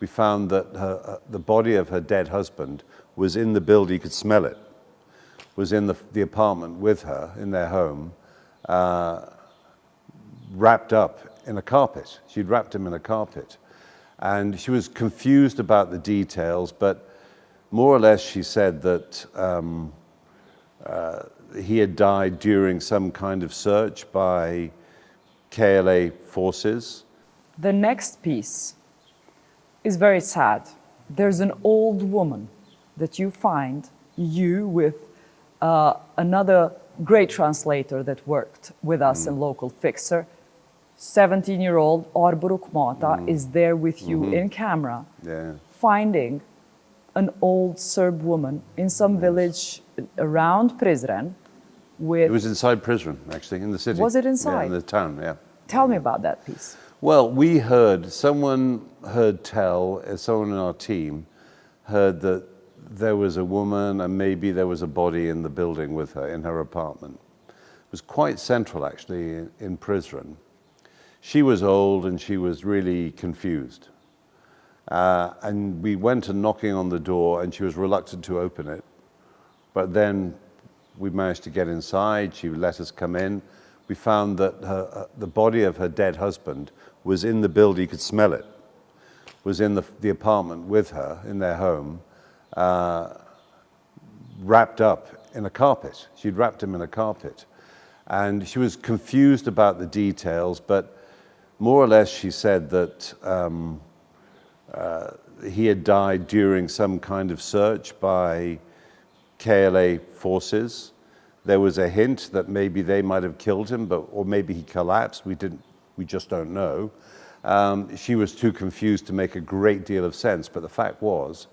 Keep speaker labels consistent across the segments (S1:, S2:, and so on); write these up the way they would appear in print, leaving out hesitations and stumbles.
S1: we found that the body of her dead husband was in the building. You could smell it. Was in the apartment with her in their home, wrapped up in a carpet. She'd wrapped him in a carpet. And she was confused about the details, but more or less she said that he had died during some kind of search by KLA forces.
S2: The next piece is very sad. There's an old woman that you find, you with another great translator that worked with us in Local Fixer. 17-year-old Arburuk Mata is there with you in camera, finding an old Serb woman in some village around Prizren.
S1: It was inside Prizren, actually, in the city.
S2: Was it inside?
S1: Yeah, in the town, yeah.
S2: Tell me about that piece.
S1: Well, someone in our team heard that there was a woman and maybe there was a body in the building with her, in her apartment. It was quite central, actually, in Prizren. She was old and she was really confused. And we went and knocking on the door and she was reluctant to open it. But then we managed to get inside, she let us come in. We found that the body of her dead husband was in the building, you could smell it, was in the apartment with her in their home, wrapped up in a carpet. She'd wrapped him in a carpet. And she was confused about the details, but more or less she said that he had died during some kind of search by KLA forces. There was a hint that maybe they might have killed him, or maybe he collapsed. We just don't know. She was too confused to make a great deal of sense, but the fact was,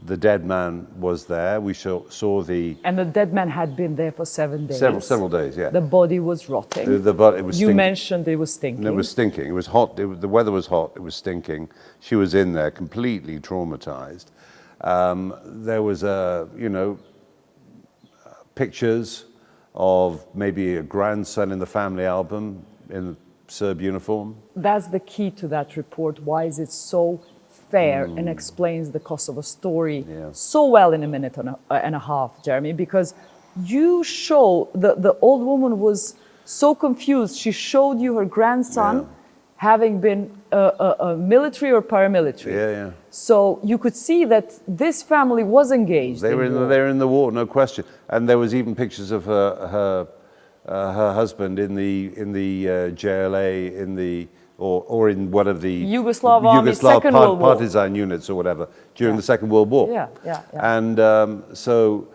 S1: the dead man was there. We saw the...
S2: And the dead man had been there for 7 days.
S1: Several days, yeah.
S2: The body was rotting.
S1: It was
S2: you mentioned it was stinking.
S1: It was stinking. It was hot. The weather was hot. It was stinking. She was in there, completely traumatized. There was pictures of maybe a grandson in the family album in Serb uniform.
S2: That's the key to that report. Why is it so fair and explains the Kosovo story so well in a minute and a half, Jeremy? Because you show, the old woman was so confused. She showed you her grandson having been a military or paramilitary.
S1: Yeah.
S2: So you could see that this family was engaged.
S1: They were in the war, no question. And there was even pictures of her husband in the JLA or in one of the Yugoslav partisan units or whatever during the Second World War.
S2: Yeah.
S1: And so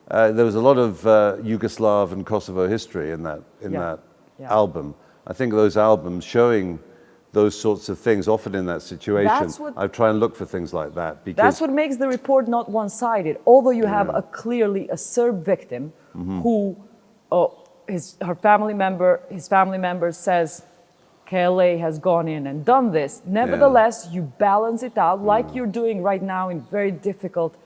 S1: there was a lot of Yugoslav and Kosovo history in that album. I think those albums showing those sorts of things, often in that situation, I try and look for things like that. Because
S2: that's what makes the report not one-sided. Although you have clearly a Serb victim who his family member says KLA has gone in and done this. Nevertheless, you balance it out like you're doing right now in very difficult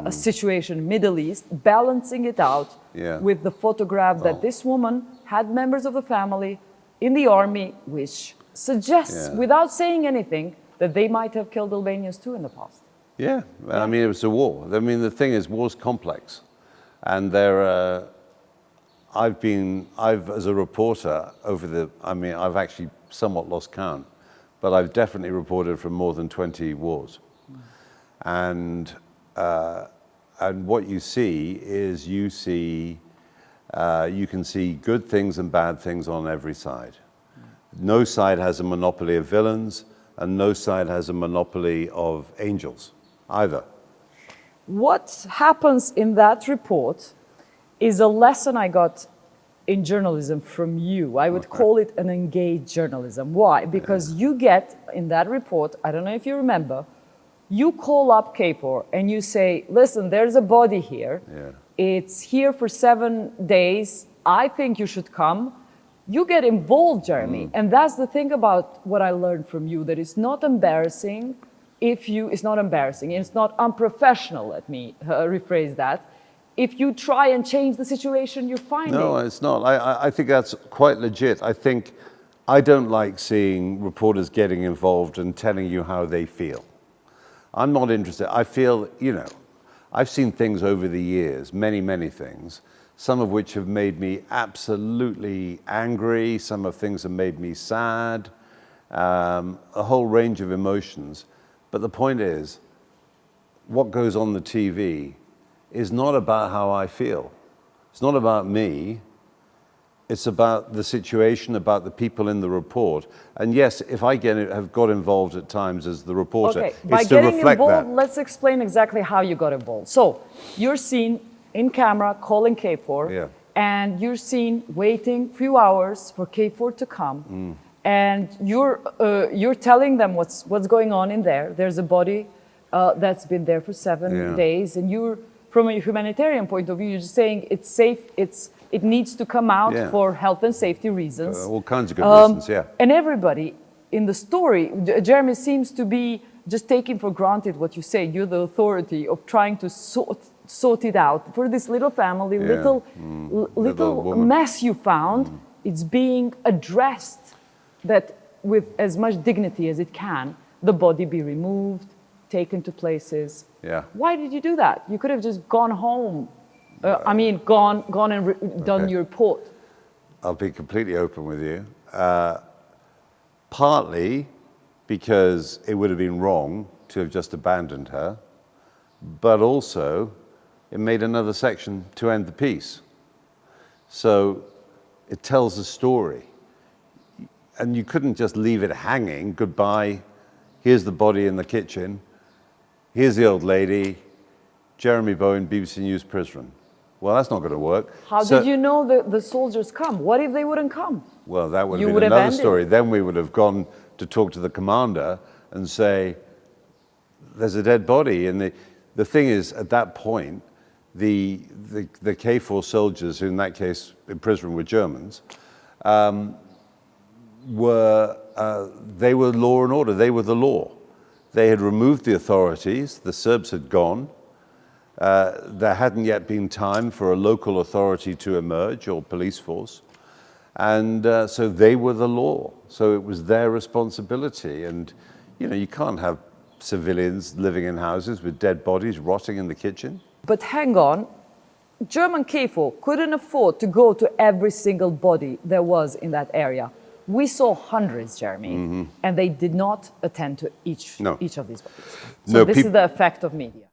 S2: situation, Middle East, balancing it out with the photograph that this woman had members of the family in the army, which suggests, without saying anything, that they might have killed Albanians too in the past.
S1: I mean, it was a war. I mean, the thing is, war's complex. And I've, as a reporter, I've actually somewhat lost count, but I've definitely reported from more than 20 wars. And what you see is you can see good things and bad things on every side. No side has a monopoly of villains, and no side has a monopoly of angels, either.
S2: What happens in that report is a lesson I got in journalism from you. I would call it an engaged journalism. Why? Because you get, in that report, I don't know if you remember, you call up KFOR and you say, listen, there's a body here. It's here for 7 days. I think you should come. You get involved, Jeremy. And that's the thing about what I learned from you, that it's not embarrassing it's not unprofessional, let me rephrase that. If you try and change the situation you're finding.
S1: No, it's not. I think that's quite legit. I don't like seeing reporters getting involved and telling you how they feel. I'm not interested. I feel, you know, I've seen things over the years, many, many things, some of which have made me absolutely angry, some of things have made me sad, a whole range of emotions. But the point is, what goes on the TV is not about how I feel. It's not about me. It's about the situation, about the people in the report. And yes, if I have got involved at times as the reporter,
S2: Okay,
S1: it's
S2: by
S1: to
S2: getting
S1: reflect
S2: involved,
S1: that.
S2: let's explain exactly how you got involved. So you're seen in camera calling K4,
S1: Yeah.
S2: and you're seen waiting a few hours for K4 to come, and you're telling them what's going on in there. There's a body that's been there for 7 days, and you're, from a humanitarian point of view, you're just saying it's safe, it needs to come out for health and safety reasons.
S1: All kinds of good reasons, yeah.
S2: And everybody in the story, Jeremy seems to be just taking for granted what you say. You're the authority of trying to sort it out. For this little family, little
S1: woman.
S2: mess you found, it's being addressed that with as much dignity as it can, the body be removed, taken to places.
S1: Yeah.
S2: Why did you do that? You could have just gone home. Gone and done your report.
S1: I'll be completely open with you. Partly because it would have been wrong to have just abandoned her, but also it made another section to end the piece. So it tells a story. And you couldn't just leave it hanging, goodbye, here's the body in the kitchen, here's the old lady, Jeremy Bowen, BBC News, Prizren. Well, that's not going to work.
S2: How did you know the soldiers come? What if they wouldn't come?
S1: Well, that would have been another story. Then we would have gone to talk to the commander and say, there's a dead body. And the thing is, at that point, the K4 soldiers, who in that case in Prizren were Germans, they were law and order. They were the law. They had removed the authorities. The Serbs had gone. There hadn't yet been time for a local authority to emerge or police force. And so they were the law. So it was their responsibility. And, you know, you can't have civilians living in houses with dead bodies rotting in the kitchen.
S2: But hang on, German K4 couldn't afford to go to every single body there was in that area. We saw hundreds, Jeremy, and they did not attend to each of these bodies. So this is the effect of media.